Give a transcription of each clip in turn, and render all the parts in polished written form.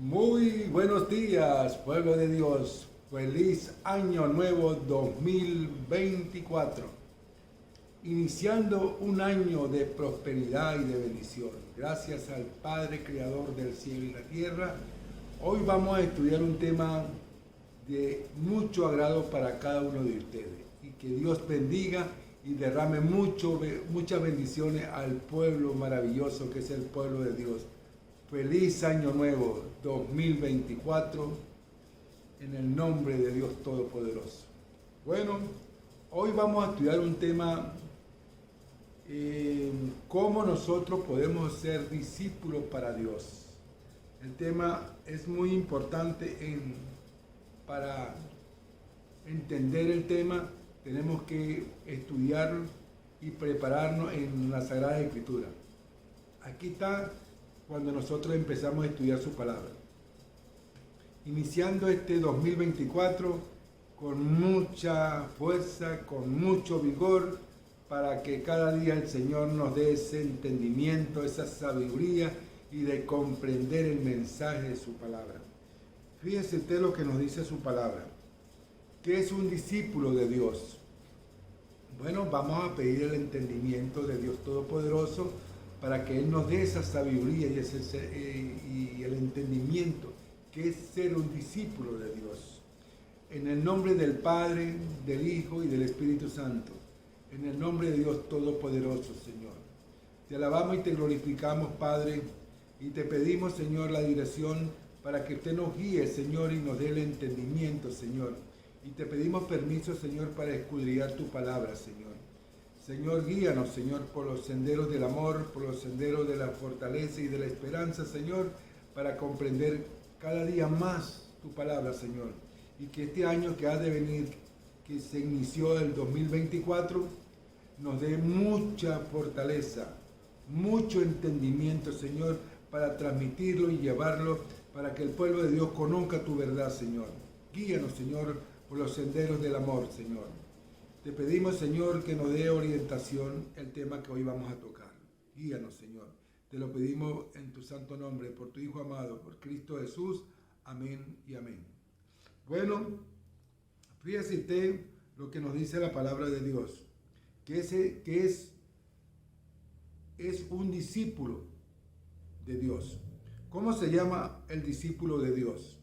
Muy buenos días, pueblo de Dios. Feliz año nuevo 2024. Iniciando un año de prosperidad y de bendición. Gracias al Padre Creador del cielo y la tierra. Hoy vamos a estudiar un tema de mucho agrado para cada uno de ustedes. Y que Dios bendiga y derrame muchas bendiciones al pueblo maravilloso que es el pueblo de Dios. Feliz año nuevo 2024 en el nombre de Dios Todopoderoso. Bueno, hoy vamos a estudiar un tema, cómo nosotros podemos ser discípulos para Dios. El tema es muy importante para entender el tema. Tenemos que estudiar y prepararnos en la Sagrada Escritura. Aquí está cuando nosotros empezamos a estudiar su palabra. Iniciando este 2024 con mucha fuerza, con mucho vigor, para que cada día el Señor nos dé ese entendimiento, esa sabiduría y de comprender el mensaje de su palabra. Fíjese usted lo que nos dice su palabra. ¿Qué es un discípulo de Dios? Bueno, vamos a pedir el entendimiento de Dios Todopoderoso para que Él nos dé esa sabiduría y el entendimiento que es ser un discípulo de Dios. En el nombre del Padre, del Hijo y del Espíritu Santo. En el nombre de Dios Todopoderoso, Señor. Te alabamos y te glorificamos, Padre, y te pedimos, Señor, la dirección para que usted nos guíe, Señor, y nos dé el entendimiento, Señor. Y te pedimos permiso, Señor, para escudriñar tu palabra, Señor. Señor, guíanos, Señor, por los senderos del amor, por los senderos de la fortaleza y de la esperanza, Señor, para comprender cada día más tu palabra, Señor. Y que este año que ha de venir, que se inició el 2024, nos dé mucha fortaleza, mucho entendimiento, Señor, para transmitirlo y llevarlo, para que el pueblo de Dios conozca tu verdad, Señor. Guíanos, Señor, por los senderos del amor, Señor. Te pedimos, Señor, que nos dé orientación el tema que hoy vamos a tocar. Guíanos, Señor. Te lo pedimos en tu santo nombre, por tu Hijo amado, por Cristo Jesús. Amén y amén. Bueno, fíjese usted lo que nos dice la palabra de Dios, que es un discípulo de Dios. ¿Cómo se llama el discípulo de Dios?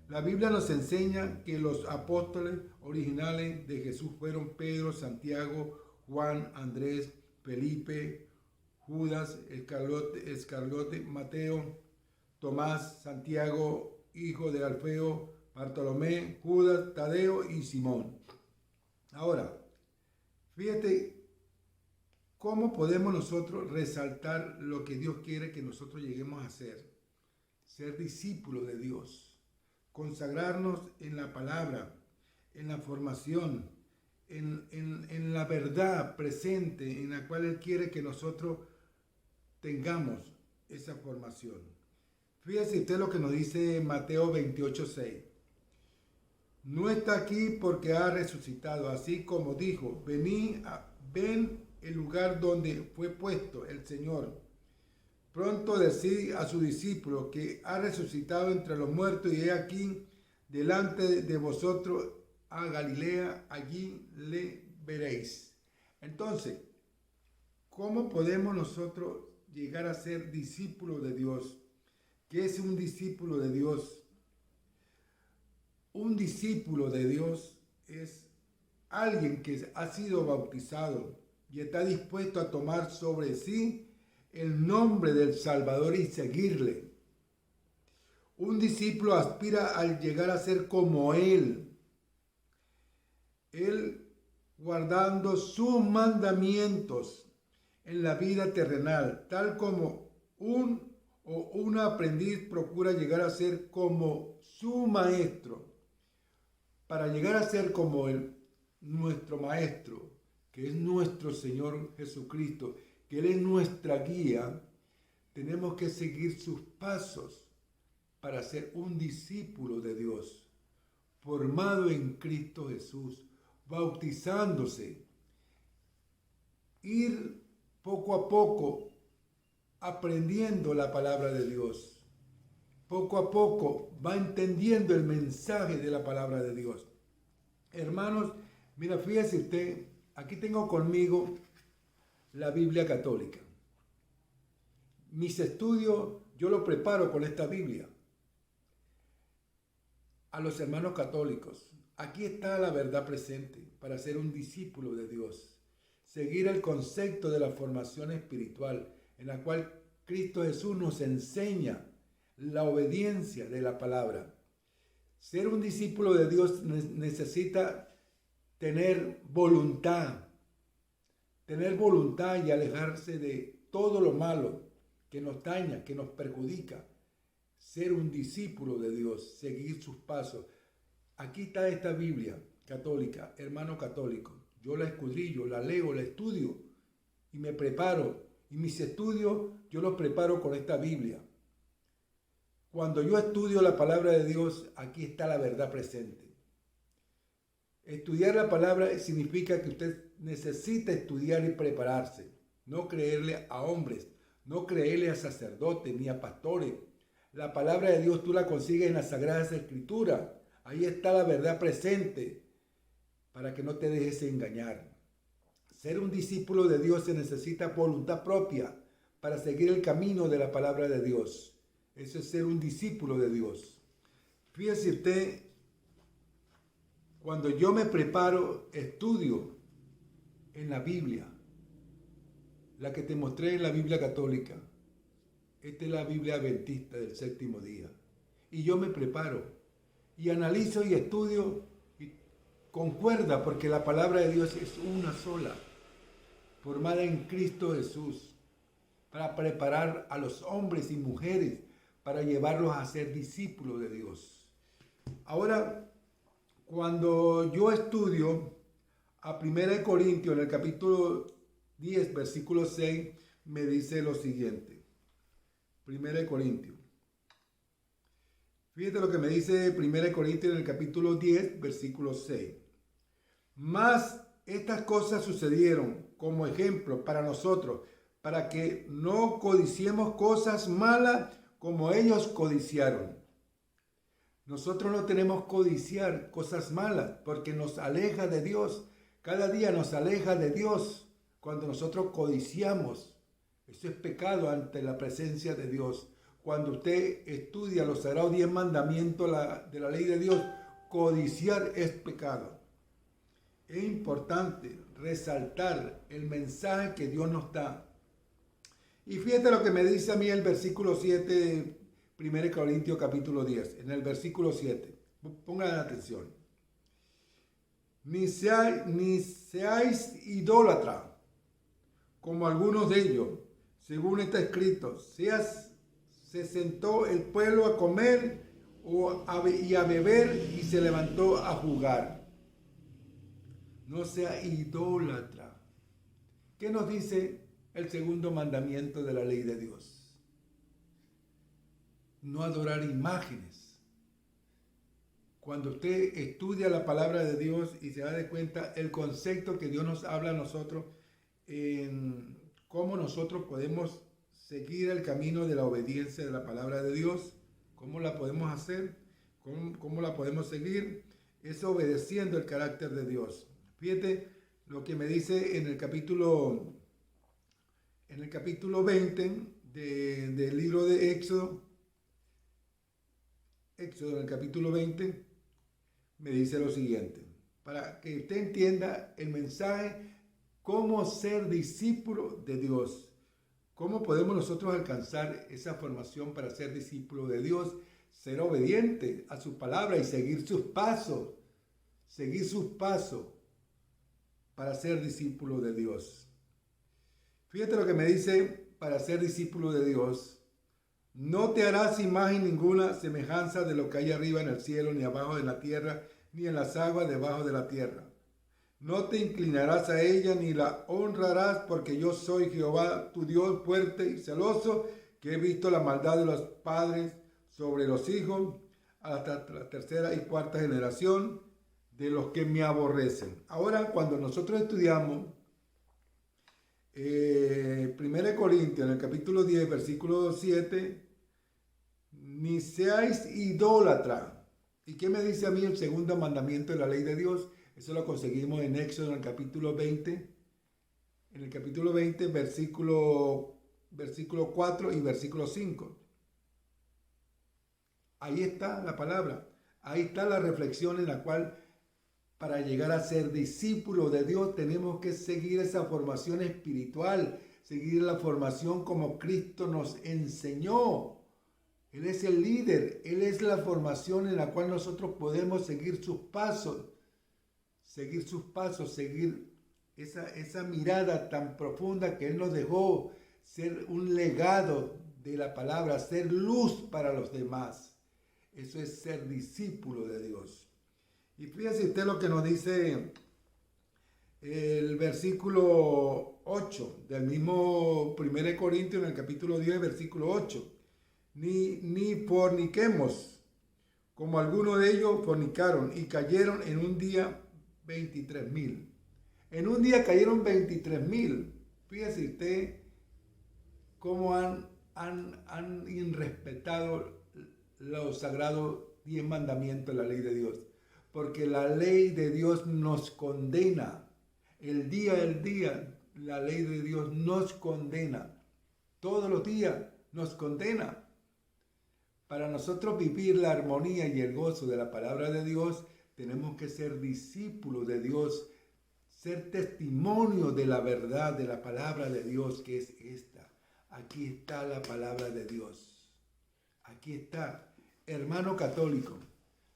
La Biblia nos enseña que los apóstoles originales de Jesús fueron Pedro, Santiago, Juan, Andrés, Felipe, Judas, Iscariote, Mateo, Tomás, Santiago, hijo de Alfeo, Bartolomé, Judas, Tadeo y Simón. Ahora, fíjate cómo podemos nosotros resaltar lo que Dios quiere que nosotros lleguemos a ser discípulos de Dios. Consagrarnos en la palabra, en la formación, en la verdad presente en la cual Él quiere que nosotros tengamos esa formación. Fíjese usted lo que nos dice Mateo 28:6. No está aquí porque ha resucitado, así como dijo, ven el lugar donde fue puesto el Señor. Pronto decid a su discípulo que ha resucitado entre los muertos y he aquí delante de vosotros a Galilea, allí le veréis. Entonces, ¿cómo podemos nosotros llegar a ser discípulos de Dios? ¿Qué es un discípulo de Dios? Un discípulo de Dios es alguien que ha sido bautizado y está dispuesto a tomar sobre sí el nombre del Salvador y seguirle. Un discípulo aspira a llegar a ser como Él guardando sus mandamientos en la vida terrenal, tal como un aprendiz procura llegar a ser como su maestro. Para llegar a ser como nuestro maestro, que es nuestro Señor Jesucristo, que Él es nuestra guía, tenemos que seguir sus pasos para ser un discípulo de Dios, formado en Cristo Jesús, bautizándose, ir poco a poco aprendiendo la palabra de Dios, poco a poco va entendiendo el mensaje de la palabra de Dios. Hermanos, mira, fíjese usted, aquí tengo conmigo la Biblia católica. Mis estudios yo los preparo con esta Biblia. A los hermanos católicos, aquí está la verdad presente para ser un discípulo de Dios. Seguir el concepto de la formación espiritual en la cual Cristo Jesús nos enseña la obediencia de la palabra. Ser un discípulo de Dios necesita tener voluntad y alejarse de todo lo malo que nos daña, que nos perjudica. Ser un discípulo de Dios, seguir sus pasos. Aquí está esta Biblia católica, hermano católico. Yo la escudrillo, la leo, la estudio y me preparo. Y mis estudios yo los preparo con esta Biblia. Cuando yo estudio la palabra de Dios, aquí está la verdad presente. Estudiar la palabra significa que usted necesita estudiar y prepararse. No creerle a hombres, no creerle a sacerdotes ni a pastores. La palabra de Dios tú la consigues en las Sagradas Escrituras. Ahí está la verdad presente para que no te dejes engañar. Ser un discípulo de Dios se necesita voluntad propia para seguir el camino de la palabra de Dios. Eso es ser un discípulo de Dios. Fíjese usted, cuando yo me preparo, estudio en la Biblia, la que te mostré en la Biblia católica. Esta es la Biblia adventista del séptimo día. Y yo me preparo y analizo y estudio y concuerda porque la palabra de Dios es una sola, formada en Cristo Jesús, para preparar a los hombres y mujeres para llevarlos a ser discípulos de Dios. Ahora, cuando yo estudio a 1 Corintios, en el capítulo 10, versículo 6, me dice lo siguiente. 1 Corintios. Fíjate lo que me dice 1 Corintios en el capítulo 10, versículo 6. Mas estas cosas sucedieron como ejemplo para nosotros, para que no codiciemos cosas malas como ellos codiciaron. Nosotros no tenemos que codiciar cosas malas porque nos aleja de Dios. Cada día nos aleja de Dios cuando nosotros codiciamos. Eso es pecado ante la presencia de Dios. Cuando usted estudia los sagrados 10 mandamientos de la ley de Dios, codiciar es pecado. Es importante resaltar el mensaje que Dios nos da. Y fíjate lo que me dice a mí el versículo 7 de 1 Corintios capítulo 10. En el versículo 7. Pongan atención. Ni seáis idólatras, como algunos de ellos, según está escrito. Se sentó el pueblo a comer y a beber y se levantó a jugar. No sea idólatra. ¿Qué nos dice el segundo mandamiento de la ley de Dios? No adorar imágenes. Cuando usted estudia la palabra de Dios y se da de cuenta el concepto que Dios nos habla a nosotros, en cómo nosotros podemos seguir el camino de la obediencia de la palabra de Dios, cómo la podemos hacer, cómo la podemos seguir, es obedeciendo el carácter de Dios. Fíjate lo que me dice en el capítulo 20 del libro de Éxodo. Éxodo, en el capítulo 20, me dice lo siguiente, para que usted entienda el mensaje, cómo ser discípulo de Dios. ¿Cómo podemos nosotros alcanzar esa formación para ser discípulo de Dios? Ser obediente a su palabra y seguir sus pasos. Seguir sus pasos para ser discípulo de Dios. Fíjate lo que me dice para ser discípulo de Dios. No te harás imagen ninguna semejanza de lo que hay arriba en el cielo, ni abajo en la tierra, ni en las aguas debajo de la tierra. No te inclinarás a ella ni la honrarás, porque yo soy Jehová, tu Dios fuerte y celoso, que he visto la maldad de los padres sobre los hijos, hasta la tercera y cuarta generación de los que me aborrecen. Ahora, cuando nosotros estudiamos 1 Corintios, en el capítulo 10, versículo 7, ni seáis idólatra. ¿Y qué me dice a mí el segundo mandamiento de la ley de Dios? Eso lo conseguimos en Éxodo, en el capítulo 20. En el capítulo 20, versículo 4 y versículo 5. Ahí está la palabra. Ahí está la reflexión en la cual para llegar a ser discípulos de Dios tenemos que seguir esa formación espiritual, seguir la formación como Cristo nos enseñó. Él es el líder, Él es la formación en la cual nosotros podemos seguir sus pasos, seguir esa mirada tan profunda que Él nos dejó, ser un legado de la palabra, ser luz para los demás. Eso es ser discípulo de Dios. Y fíjese usted lo que nos dice el versículo 8 del mismo 1 Corintios, en el capítulo 10, versículo 8. Ni forniquemos, como algunos de ellos fornicaron y cayeron en un día 23,000. En un día cayeron 23,000. Fíjese usted cómo han irrespetado los sagrados 10 mandamientos de la ley de Dios. Porque la ley de Dios nos condena. El día, la ley de Dios nos condena. Todos los días nos condena. Para nosotros vivir la armonía y el gozo de la palabra de Dios, tenemos que ser discípulos de Dios, ser testimonio de la verdad, de la palabra de Dios, que es esta. Aquí está la palabra de Dios. Aquí está. Hermano católico,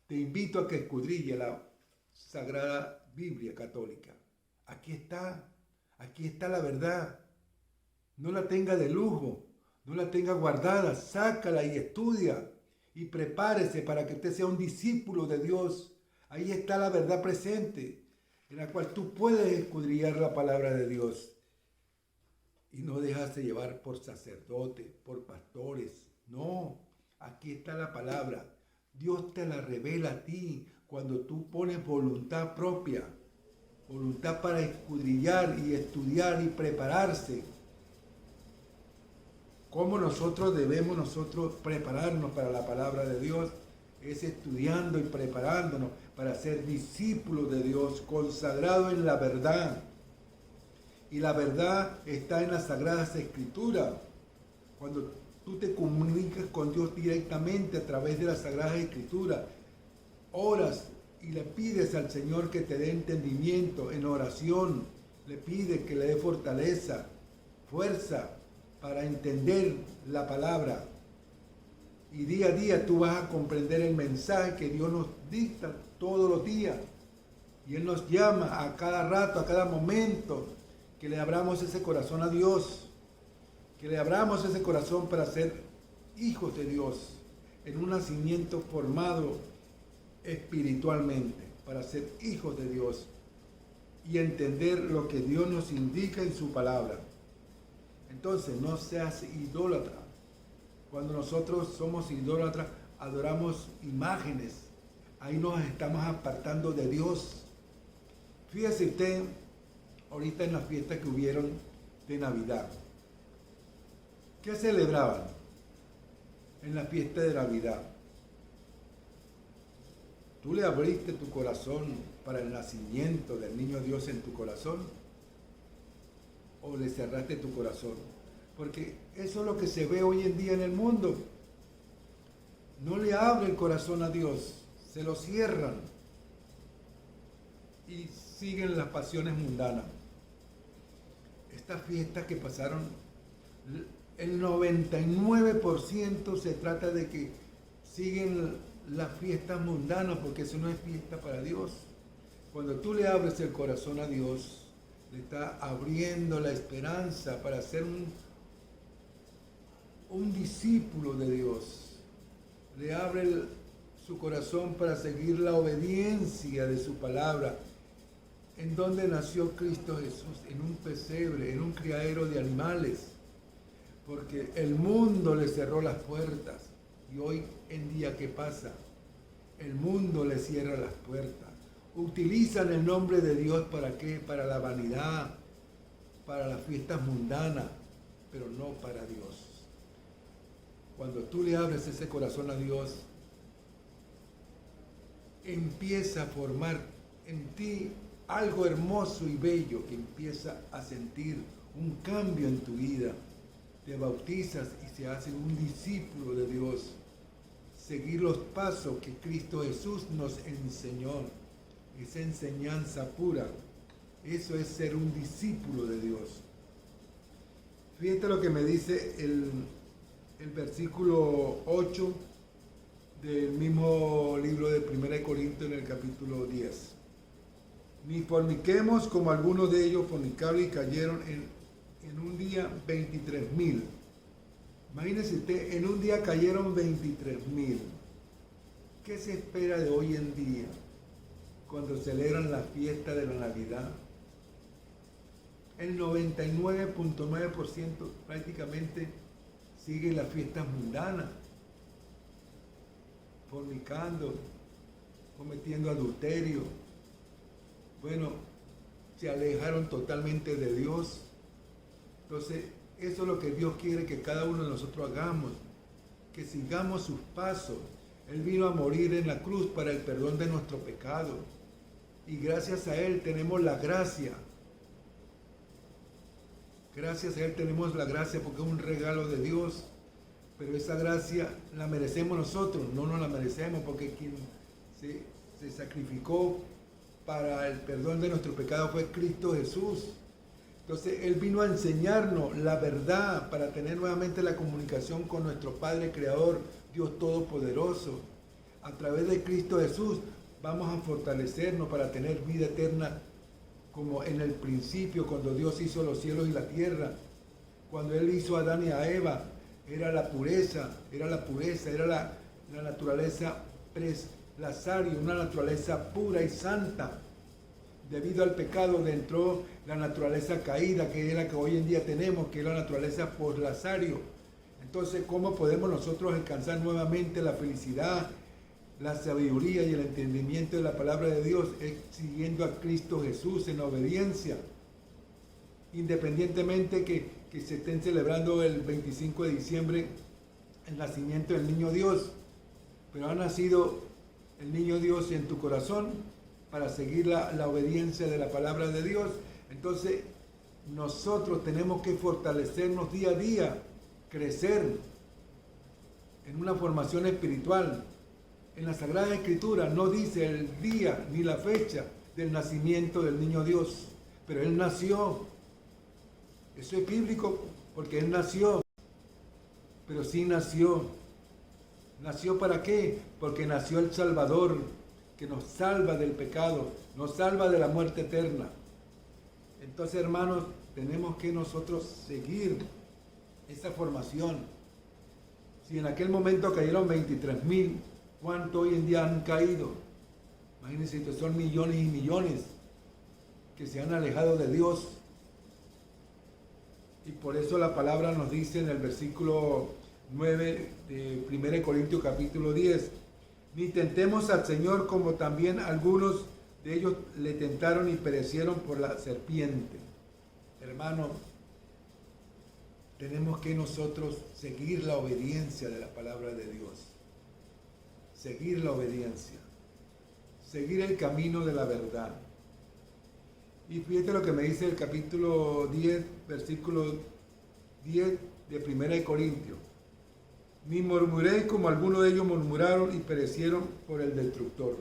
te invito a que escudrille la Sagrada Biblia Católica. Aquí está la verdad. No la tenga de lujo, no la tenga guardada, sácala y estudia y prepárese para que usted sea un discípulo de Dios. Ahí está la verdad presente, en la cual tú puedes escudriñar la palabra de Dios y no dejarse llevar por sacerdotes, por pastores. No, aquí está la palabra. Dios te la revela a ti cuando tú pones voluntad propia, voluntad para escudriñar y estudiar y prepararse. ¿Cómo debemos prepararnos para la palabra de Dios? Es estudiando y preparándonos para ser discípulos de Dios, consagrados en la verdad. Y la verdad está en las Sagradas Escrituras. Cuando tú te comunicas con Dios directamente a través de las Sagradas Escrituras, oras y le pides al Señor que te dé entendimiento en oración, le pides que le dé fortaleza, fuerza para entender la palabra. Y día a día tú vas a comprender el mensaje que Dios nos dicta todos los días. Y Él nos llama a cada rato, a cada momento, que le abramos ese corazón a Dios, que le abramos ese corazón para ser hijos de Dios, en un nacimiento formado espiritualmente, para ser hijos de Dios y entender lo que Dios nos indica en su palabra. Entonces, no seas idólatra. Cuando nosotros somos idólatras, adoramos imágenes. Ahí nos estamos apartando de Dios. Fíjese usted, ahorita en las fiestas que hubieron de Navidad, ¿qué celebraban en la fiesta de Navidad? ¿Tú le abriste tu corazón para el nacimiento del niño Dios en tu corazón? ¿O le cerraste tu corazón? Porque eso es lo que se ve hoy en día en el mundo. No le abre el corazón a Dios, se lo cierran y siguen las pasiones mundanas. Estas fiestas que pasaron, el 99% se trata de que siguen las fiestas mundanas, porque eso no es fiesta para Dios. Cuando tú le abres el corazón a Dios, le está abriendo la esperanza para ser un discípulo de Dios. Le abre su corazón para seguir la obediencia de su palabra. ¿En dónde nació Cristo Jesús? En un pesebre, en un criadero de animales. Porque el mundo le cerró las puertas. Y hoy en día, ¿qué pasa? El mundo le cierra las puertas. Utilizan el nombre de Dios ¿para qué? Para la vanidad, para las fiestas mundanas, pero no para Dios. cuando tú le abres ese corazón a Dios, empieza a formar en ti algo hermoso y bello que empieza a sentir un cambio en tu vida. Te bautizas y se hace un discípulo de Dios. Seguir los pasos que Cristo Jesús nos enseñó. Esa enseñanza pura. Eso es ser un discípulo de Dios. Fíjate lo que me dice el versículo 8 del mismo libro de 1 Corintios en el capítulo 10. Ni forniquemos como algunos de ellos fornicaron y cayeron en un día 23,000. Imagínense usted, en un día cayeron 23,000. ¿Qué se espera de hoy en día cuando celebran la fiesta de la Navidad? El 99.9% prácticamente sigue las fiestas mundanas, fornicando, cometiendo adulterio. Bueno, se alejaron totalmente de Dios. Entonces, eso es lo que Dios quiere que cada uno de nosotros hagamos, que sigamos sus pasos. Él vino a morir en la cruz para el perdón de nuestro pecado. Y gracias a Él tenemos la gracia. Gracias a Él tenemos la gracia porque es un regalo de Dios. Pero esa gracia la merecemos nosotros, no nos la merecemos porque quien se sacrificó para el perdón de nuestro pecado fue Cristo Jesús. Entonces Él vino a enseñarnos la verdad para tener nuevamente la comunicación con nuestro Padre Creador, Dios Todopoderoso. A través de Cristo Jesús vamos a fortalecernos para tener vida eterna como en el principio, cuando Dios hizo los cielos y la tierra. Cuando Él hizo a Adán y a Eva, era la pureza, era la naturaleza preslazario, una naturaleza pura y santa. Debido al pecado entró la naturaleza caída, que es la que hoy en día tenemos, que es la naturaleza poslazario. Entonces, ¿cómo podemos nosotros alcanzar nuevamente la felicidad, la sabiduría y el entendimiento de la palabra de Dios? Es siguiendo a Cristo Jesús en obediencia. Independientemente que se estén celebrando el 25 de diciembre el nacimiento del niño Dios, pero ha nacido el niño Dios en tu corazón para seguir la obediencia de la palabra de Dios. Entonces nosotros tenemos que fortalecernos día a día, crecer en una formación espiritual. En la Sagrada Escritura no dice el día ni la fecha del nacimiento del niño Dios, pero Él nació. Eso es bíblico porque Él nació, pero sí nació. ¿Nació para qué? Porque nació el Salvador, que nos salva del pecado, nos salva de la muerte eterna. Entonces, hermanos, tenemos que nosotros seguir esa formación. Si en aquel momento cayeron 23,000, ¿cuánto hoy en día han caído? Imagínense, son millones y millones que se han alejado de Dios. Y por eso la palabra nos dice en el versículo 9 de 1 Corintios capítulo 10, ni tentemos al Señor como también algunos de ellos le tentaron y perecieron por la serpiente. Hermano, tenemos que nosotros seguir la obediencia de la palabra de Dios. Seguir la obediencia. Seguir el camino de la verdad. Y fíjate lo que me dice el capítulo 10, versículo 10 de 1 Corintios. Ni murmuréis como algunos de ellos murmuraron y perecieron por el destructor.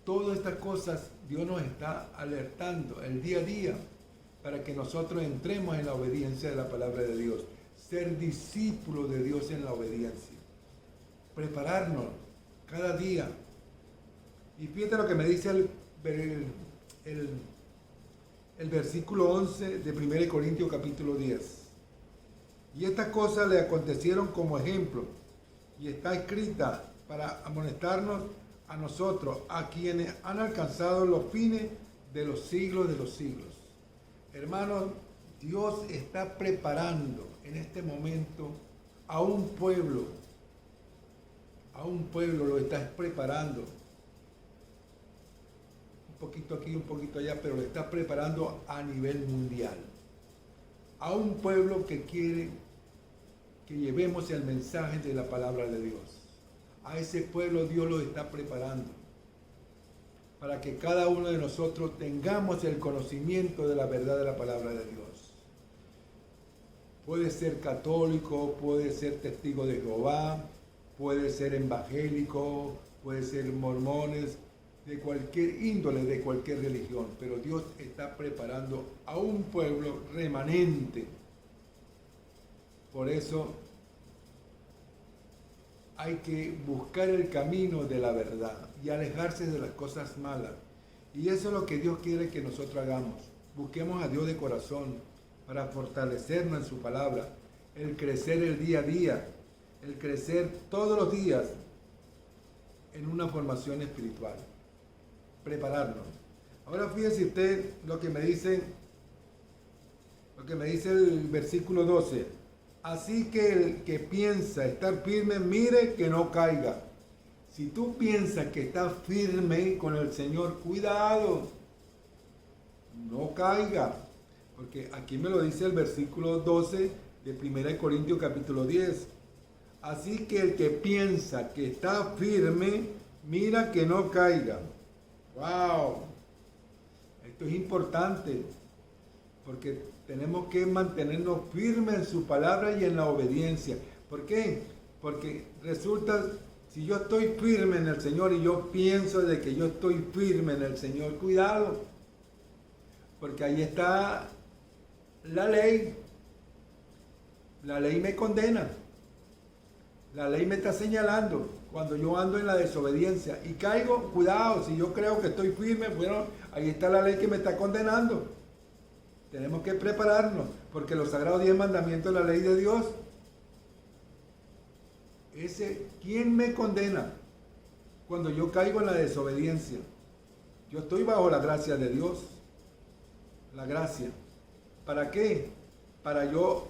Todas estas cosas Dios nos está alertando el día a día para que nosotros entremos en la obediencia de la palabra de Dios. Ser discípulos de Dios en la obediencia. Prepararnos cada día. Y fíjate lo que me dice el versículo 11 de 1 Corintios capítulo 10. Y estas cosas le acontecieron como ejemplo, y está escrita para amonestarnos a nosotros, a quienes han alcanzado los fines de los siglos de los siglos. Hermanos, Dios está preparando en este momento a un pueblo lo está preparando. Un poquito aquí, un poquito allá, pero lo está preparando a nivel mundial. A un pueblo que quiere que llevemos el mensaje de la palabra de Dios. A ese pueblo Dios lo está preparando para que cada uno de nosotros tengamos el conocimiento de la verdad de la palabra de Dios. Puede ser católico, puede ser testigo de Jehová, puede ser evangélico, puede ser mormones, de cualquier índole, de cualquier religión, pero Dios está preparando a un pueblo remanente. Por eso hay que buscar el camino de la verdad y alejarse de las cosas malas. Y eso es lo que Dios quiere que nosotros hagamos. Busquemos a Dios de corazón para fortalecernos en su palabra, el crecer el día a día, el crecer todos los días en una formación espiritual. Prepararnos. Ahora fíjese usted lo que me dice el versículo 12. Así que el que piensa estar firme, mire que no caiga. Si tú piensas que estás firme con el Señor, cuidado, no caiga. Porque aquí me lo dice el versículo 12 de 1 Corintios capítulo 10. Así que el que piensa que está firme, mira que no caiga. ¡Wow! Esto es importante, porque tenemos que mantenernos firmes en su palabra y en la obediencia. ¿Por qué? Porque resulta, si yo estoy firme en el Señor y yo pienso de que yo estoy firme en el Señor, cuidado, porque ahí está la ley. La ley me condena. La ley me está señalando cuando yo ando en la desobediencia y caigo, cuidado, si yo creo que estoy firme, bueno, ahí está la ley que me está condenando. Tenemos que prepararnos, porque los sagrados 10 mandamientos de la ley de Dios, ¿quién me condena? Cuando yo caigo en la desobediencia, yo estoy bajo la gracia de Dios, la gracia. ¿Para qué? Para yo,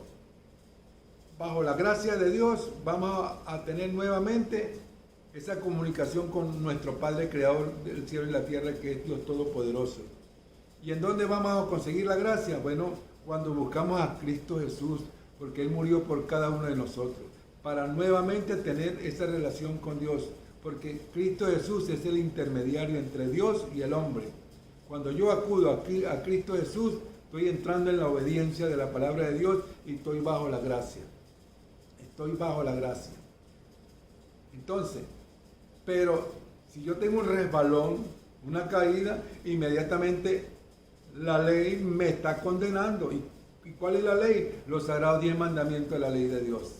bajo la gracia de Dios, vamos a tener nuevamente esa comunicación con nuestro Padre Creador del cielo y la tierra, que es Dios Todopoderoso. ¿Y en dónde vamos a conseguir la gracia? Bueno, cuando buscamos a Cristo Jesús, porque Él murió por cada uno de nosotros, para nuevamente tener esa relación con Dios, porque Cristo Jesús es el intermediario entre Dios y el hombre. Cuando yo acudo a Cristo Jesús, estoy entrando en la obediencia de la palabra de Dios y estoy bajo la gracia. Estoy bajo la gracia. Entonces, pero si yo tengo un resbalón, una caída, inmediatamente la ley me está condenando. ¿Y cuál es la ley? Los sagrados 10 mandamientos de la ley de Dios.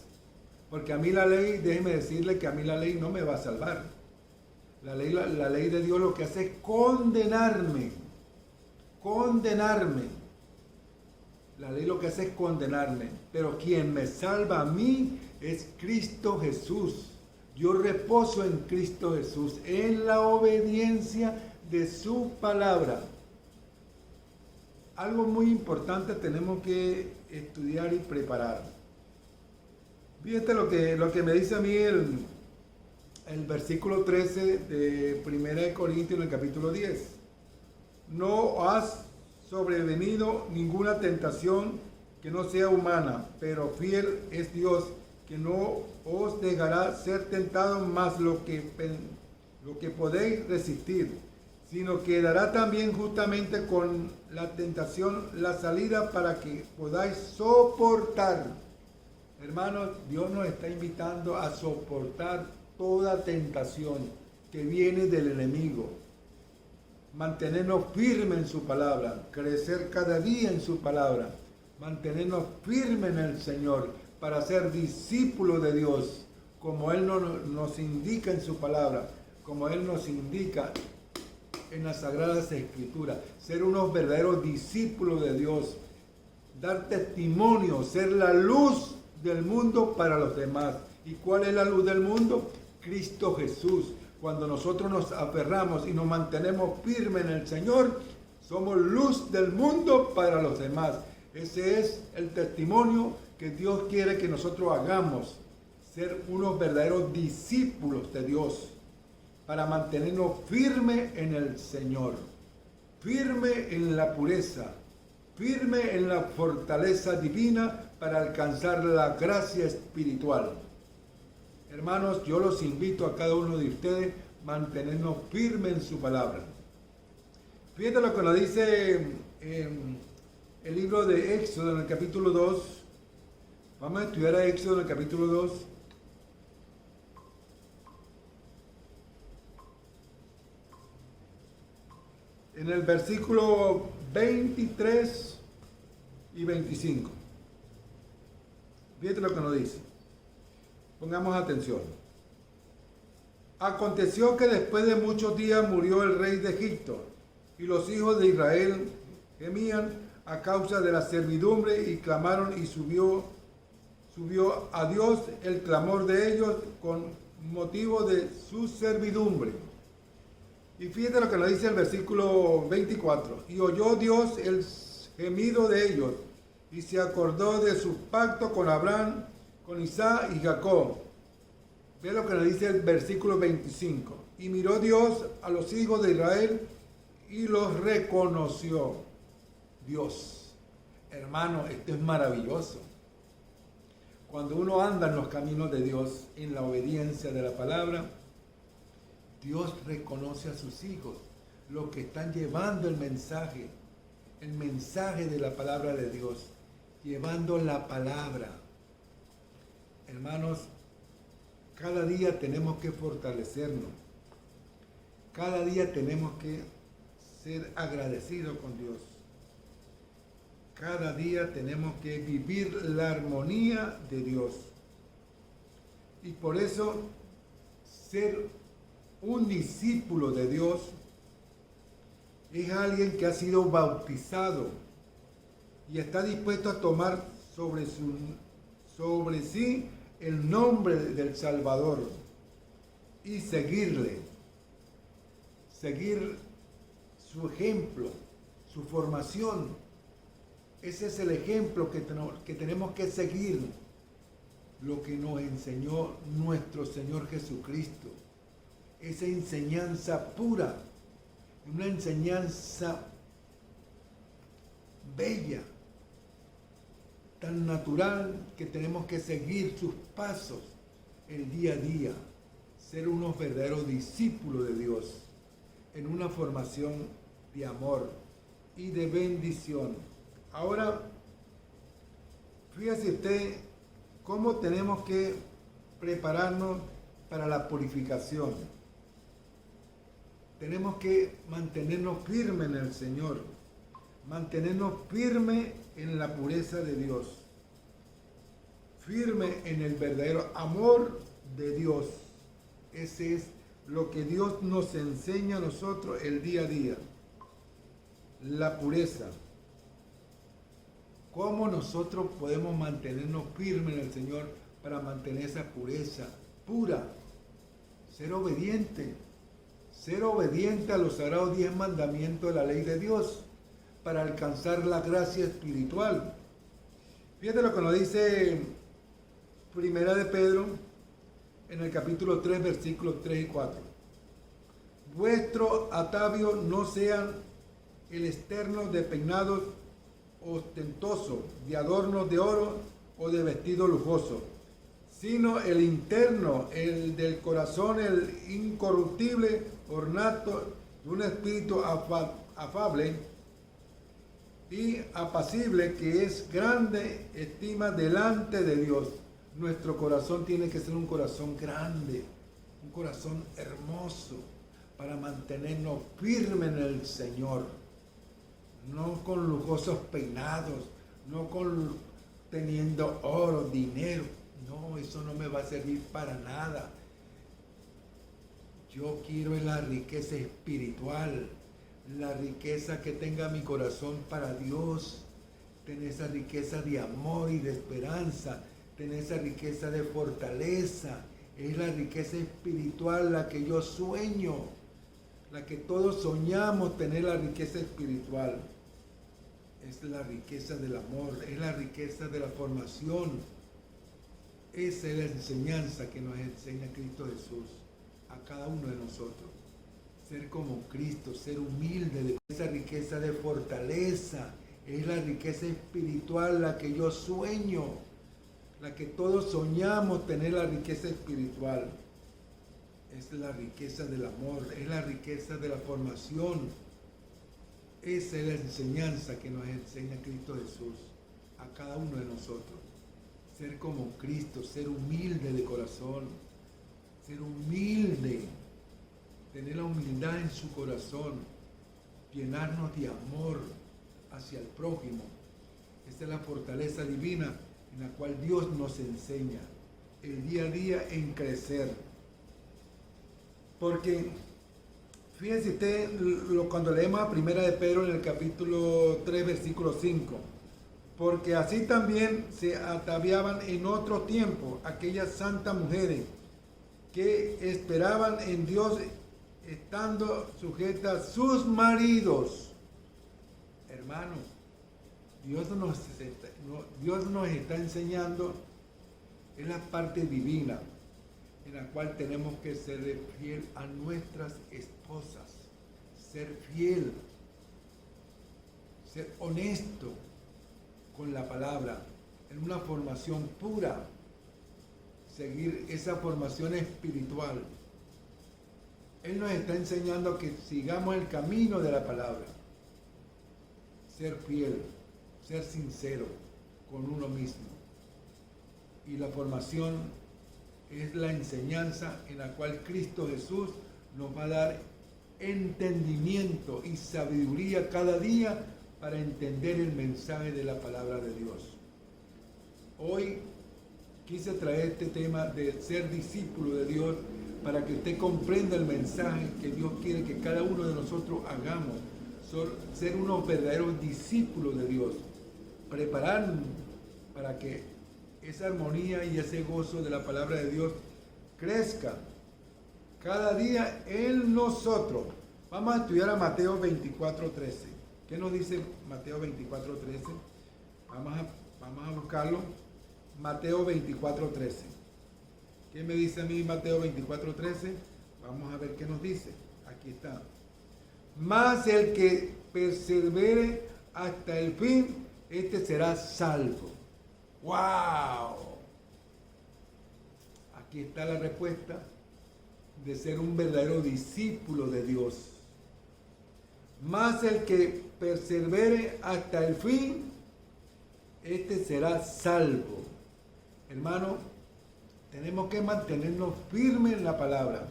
Porque a mí la ley, déjeme decirle que a mí la ley no me va a salvar. La ley de Dios lo que hace es condenarme. Condenarme. La ley lo que hace es condenarme. Pero quien me salva a mí es Cristo Jesús. Yo reposo en Cristo Jesús, en la obediencia de su palabra. Algo muy importante tenemos que estudiar y preparar. Fíjate lo que me dice a mí el versículo 13 de 1 Corintios en el capítulo 10. No has sobrevenido ninguna tentación que no sea humana, pero fiel es Dios, que no os dejará ser tentados más lo que podéis resistir, sino que dará también justamente con la tentación la salida para que podáis soportar. Hermanos, Dios nos está invitando a soportar toda tentación que viene del enemigo. Mantenernos firmes en su palabra, crecer cada día en su palabra, mantenernos firmes en el Señor, para ser discípulos de Dios, como Él nos indica en su palabra, como Él nos indica en las Sagradas Escrituras, ser unos verdaderos discípulos de Dios, dar testimonio, ser la luz del mundo para los demás. ¿Y cuál es la luz del mundo? Cristo Jesús. Cuando nosotros nos aferramos y nos mantenemos firmes en el Señor, somos luz del mundo para los demás. Ese es el testimonio que Dios quiere que nosotros hagamos, ser unos verdaderos discípulos de Dios, para mantenernos firmes en el Señor, firme en la pureza, firme en la fortaleza divina, para alcanzar la gracia espiritual. Hermanos, yo los invito a cada uno de ustedes a mantenernos firmes en su palabra. Fíjate lo que nos dice el libro de Éxodo en el capítulo 2. Vamos a estudiar a Éxodo en el capítulo 2. En el versículo 23 y 25. Fíjate lo que nos dice. Pongamos atención. Aconteció que después de muchos días murió el rey de Egipto, y los hijos de Israel gemían a causa de la servidumbre y clamaron, y subió a Dios el clamor de ellos con motivo de su servidumbre. Y fíjate lo que nos dice el versículo 24. Y oyó Dios el gemido de ellos, y se acordó de su pacto con Abraham, con Isaac y Jacob. Ve lo que nos dice el versículo 25. Y miró Dios a los hijos de Israel y los reconoció. Dios, hermano, esto es maravilloso. Cuando uno anda en los caminos de Dios, en la obediencia de la palabra, Dios reconoce a sus hijos, los que están llevando el mensaje de la palabra de Dios, llevando la palabra. Hermanos, cada día tenemos que fortalecernos. Cada día tenemos que ser agradecidos con Dios. Cada día tenemos que vivir la armonía de Dios. Y por eso, ser un discípulo de Dios es alguien que ha sido bautizado y está dispuesto a tomar sobre sí el nombre del Salvador y seguirle, seguir su ejemplo, su formación. Ese es el ejemplo que tenemos que seguir, lo que nos enseñó nuestro Señor Jesucristo. Esa enseñanza pura, una enseñanza bella, tan natural, que tenemos que seguir sus pasos el día a día, ser unos verdaderos discípulos de Dios, en una formación de amor y de bendición. Ahora, fíjese usted cómo tenemos que prepararnos para la purificación. Tenemos que mantenernos firmes en el Señor, mantenernos firmes en la pureza de Dios, firmes en el verdadero amor de Dios. Ese es lo que Dios nos enseña a nosotros el día a día, la pureza. ¿Cómo nosotros podemos mantenernos firmes en el Señor para mantener esa pureza pura? Ser obediente a los sagrados 10 mandamientos de la ley de Dios para alcanzar la gracia espiritual. Fíjate lo que nos dice Primera de Pedro en el capítulo 3, versículos 3 y 4. Vuestro atavio no sean el externo de peinados ostentosos, de adornos de oro o de vestido lujoso, sino el interno, el del corazón, el incorruptible ornato de un espíritu afable y apacible, que es grande estima delante de Dios. Nuestro corazón tiene que ser un corazón grande, un corazón hermoso, para mantenernos firmes en el Señor. No con lujosos peinados, no con teniendo oro, dinero. No, eso no me va a servir para nada. Yo quiero la riqueza espiritual, la riqueza que tenga mi corazón para Dios, tener esa riqueza de amor y de esperanza, tener esa riqueza de fortaleza. Es la riqueza espiritual la que yo sueño, la que todos soñamos, tener la riqueza espiritual. Es la riqueza del amor, es la riqueza de la formación. Esa es la enseñanza que nos enseña Cristo Jesús a cada uno de nosotros. Ser como Cristo, ser humilde, esa riqueza de fortaleza, Es la riqueza espiritual la que yo sueño, la que todos soñamos tener, la riqueza espiritual. Es la riqueza del amor, es la riqueza de la formación. Esa es la enseñanza que nos enseña Cristo Jesús a cada uno de nosotros. Ser como Cristo, ser humilde de corazón, ser humilde, tener la humildad en su corazón, llenarnos de amor hacia el prójimo. Esa es la fortaleza divina en la cual Dios nos enseña el día a día en crecer. Porque, fíjense usted, cuando leemos a Primera de Pedro en el capítulo 3, versículo 5, porque así también se ataviaban en otro tiempo aquellas santas mujeres que esperaban en Dios estando sujetas a sus maridos. Hermanos, Dios nos está enseñando en la parte divina en la cual tenemos que ser fiel a nuestras esposas, ser fiel, ser honesto con la palabra, en una formación pura, seguir esa formación espiritual. Él nos está enseñando que sigamos el camino de la palabra, ser fiel, ser sincero con uno mismo. Y la formación es la enseñanza en la cual Cristo Jesús nos va a dar entendimiento y sabiduría cada día para entender el mensaje de la palabra de Dios. Hoy quise traer este tema de ser discípulo de Dios para que usted comprenda el mensaje que Dios quiere que cada uno de nosotros hagamos, ser unos verdaderos discípulos de Dios, prepararnos para que esa armonía y ese gozo de la palabra de Dios crezca cada día en nosotros. Vamos a estudiar a Mateo 24:13. ¿Qué nos dice Mateo 24:13? Vamos a buscarlo. Mateo 24:13. ¿Qué me dice a mí Mateo 24:13? Vamos a ver qué nos dice. Aquí está. Mas el que persevere hasta el fin, este será salvo. ¡Wow! Aquí está la respuesta de ser un verdadero discípulo de Dios. Mas el que persevere hasta el fin, este será salvo. Hermano, tenemos que mantenernos firmes en la palabra.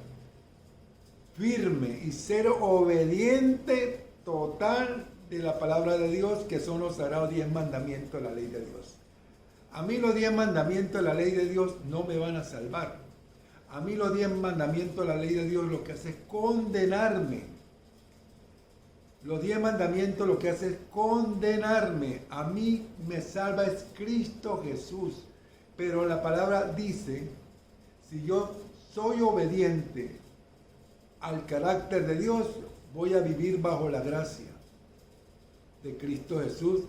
Firme y ser obediente total de la palabra de Dios, que son los sagrados 10 mandamientos de la ley de Dios. A mí los 10 mandamientos de la ley de Dios no me van a salvar. A mí los 10 mandamientos de la ley de Dios lo que hace es condenarme. Los 10 mandamientos lo que hace es condenarme. A mí me salva es Cristo Jesús. Pero la palabra dice, si yo soy obediente al carácter de Dios, voy a vivir bajo la gracia de Cristo Jesús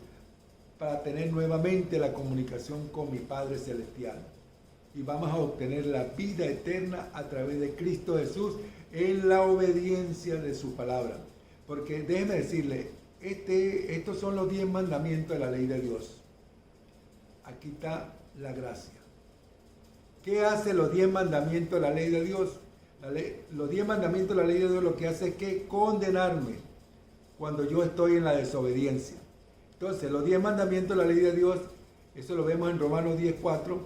para tener nuevamente la comunicación con mi Padre Celestial. Y vamos a obtener la vida eterna a través de Cristo Jesús en la obediencia de su palabra. Porque déjeme decirle, estos son los 10 mandamientos de la ley de Dios. Aquí está la gracia. ¿Qué hace los 10 mandamientos de la ley de Dios? Los 10 mandamientos de la ley de Dios lo que hace es que condenarme cuando yo estoy en la desobediencia. Entonces, los 10 mandamientos de la ley de Dios, eso lo vemos en Romanos 10:4.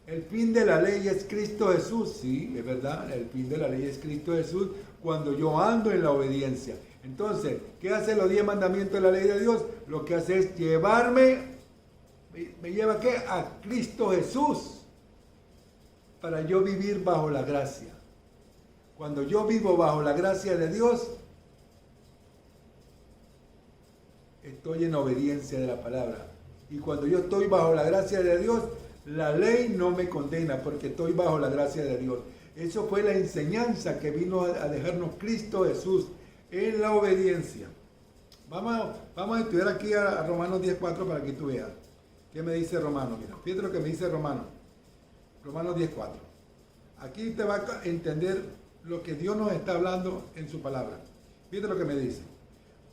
El fin de la ley es Cristo Jesús. Sí, es verdad, el fin de la ley es Cristo Jesús cuando yo ando en la obediencia. Entonces, ¿qué hacen los 10 mandamientos de la ley de Dios? Lo que hace es llevarme, ¿me lleva a qué? A Cristo Jesús, para yo vivir bajo la gracia. Cuando yo vivo bajo la gracia de Dios, estoy en obediencia de la palabra. Y cuando yo estoy bajo la gracia de Dios, la ley no me condena porque estoy bajo la gracia de Dios. Eso fue la enseñanza que vino a dejarnos Cristo Jesús en la obediencia. Vamos a estudiar aquí a Romanos 10:4 para que tú veas. ¿Qué me dice Romanos? Mira, fíjate lo que me dice Romanos. Romanos 10:4. Aquí te va a entender lo que Dios nos está hablando en su palabra. Fíjate lo que me dice.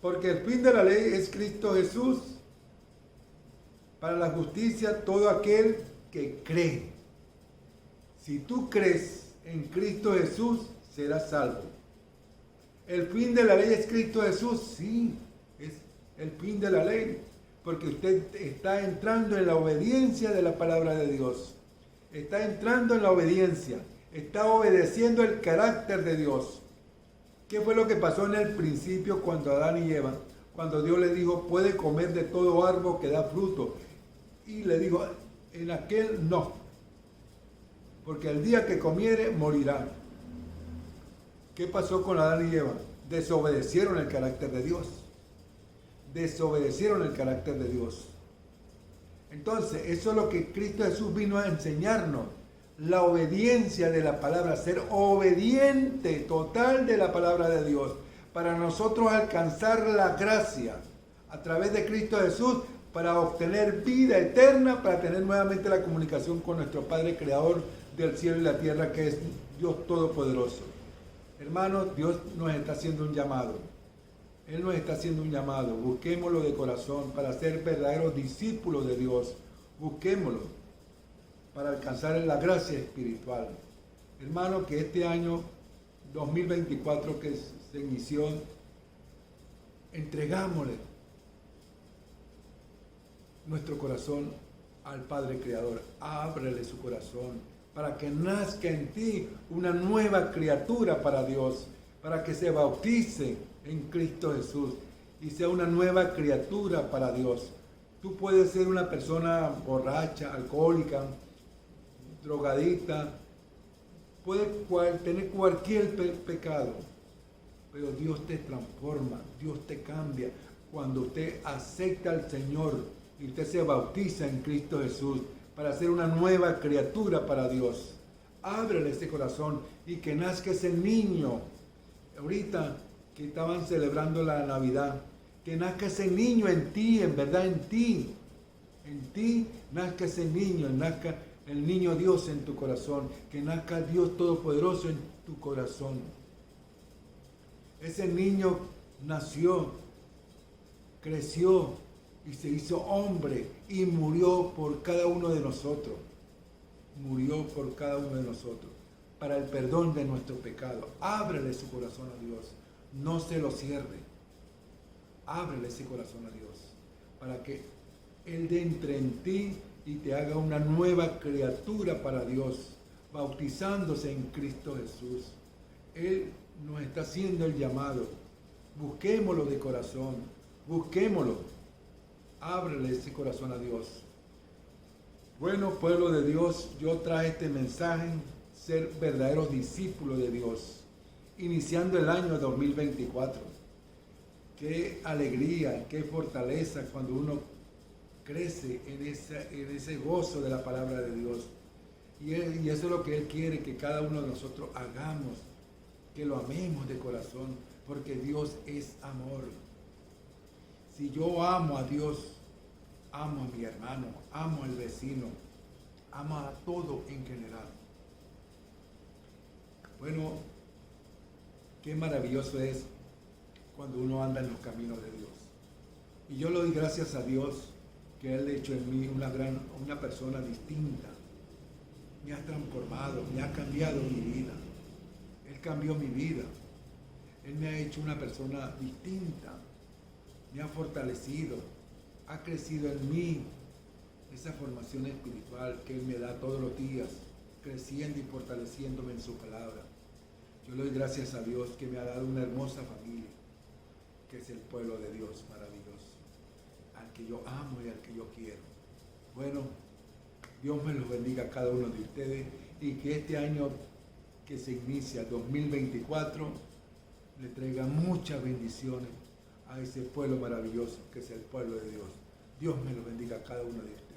Porque el fin de la ley es Cristo Jesús. Para la justicia, todo aquel que cree. Si tú crees en Cristo Jesús, serás salvo. ¿El fin de la ley es Cristo Jesús? Sí, es el fin de la ley. Porque usted está entrando en la obediencia de la palabra de Dios. Está entrando en la obediencia. Está obedeciendo el carácter de Dios. ¿Qué fue lo que pasó en el principio cuando Adán y Eva? Cuando Dios le dijo, puede comer de todo árbol que da fruto. Y le dijo, en aquel no. Porque el día que comiere, morirá. ¿Qué pasó con Adán y Eva? Desobedecieron el carácter de Dios. Desobedecieron el carácter de Dios. Entonces, eso es lo que Cristo Jesús vino a enseñarnos. La obediencia de la palabra, ser obediente total de la palabra de Dios. Para nosotros alcanzar la gracia a través de Cristo Jesús, para obtener vida eterna, para tener nuevamente la comunicación con nuestro Padre Creador del cielo y la tierra, que es Dios Todopoderoso. Hermanos, Dios nos está haciendo un llamado. Él nos está haciendo un llamado. Busquémoslo de corazón para ser verdaderos discípulos de Dios. Busquémoslo para alcanzar la gracia espiritual. Hermanos, que este año 2024 que se inició, entregámosle nuestro corazón al Padre Creador. Ábrele su corazón para que nazca en ti una nueva criatura para Dios, para que se bautice en Cristo Jesús y sea una nueva criatura para Dios. Tú puedes ser una persona borracha, alcohólica, drogadicta, puedes tener cualquier pecado, pero Dios te transforma, Dios te cambia cuando usted acepta al Señor y usted se bautiza en Cristo Jesús para ser una nueva criatura para Dios. Ábrele ese corazón y que nazca ese niño. Ahorita que estaban celebrando la Navidad, que nazca ese niño en ti, en verdad en ti nazca ese niño, nazca el niño Dios en tu corazón, que nazca Dios Todopoderoso en tu corazón. Ese niño nació, creció y se hizo hombre y murió por cada uno de nosotros. Murió por cada uno de nosotros para el perdón de nuestro pecado. Ábrele su corazón a Dios. No se lo cierre. Ábrele ese corazón a Dios para que Él entre en ti y te haga una nueva criatura para Dios, bautizándose en Cristo Jesús. Él nos está haciendo el llamado. Busquémoslo de corazón. Busquémoslo. Ábrele ese corazón a Dios. Bueno, pueblo de Dios, yo traje este mensaje, ser verdaderos discípulos de Dios, iniciando el año 2024. Qué alegría, qué fortaleza cuando uno crece en ese gozo de la palabra de Dios. Y eso es lo que Él quiere que cada uno de nosotros hagamos, que lo amemos de corazón, porque Dios es amor. Si yo amo a Dios, amo a mi hermano, amo al vecino, amo a todo en general. Bueno, qué maravilloso es cuando uno anda en los caminos de Dios. Y yo le doy gracias a Dios que Él ha hecho en mí una persona distinta. Me ha transformado, me ha cambiado mi vida. Él cambió mi vida. Él me ha hecho una persona distinta. Me ha fortalecido. Ha crecido en mí esa formación espiritual que Él me da todos los días, creciendo y fortaleciéndome en su palabra. Yo le doy gracias a Dios que me ha dado una hermosa familia, que es el pueblo de Dios maravilloso, al que yo amo y al que yo quiero. Bueno, Dios me los bendiga a cada uno de ustedes y que este año que se inicia, 2024, le traiga muchas bendiciones a ese pueblo maravilloso que es el pueblo de Dios. Dios me los bendiga a cada uno de ustedes.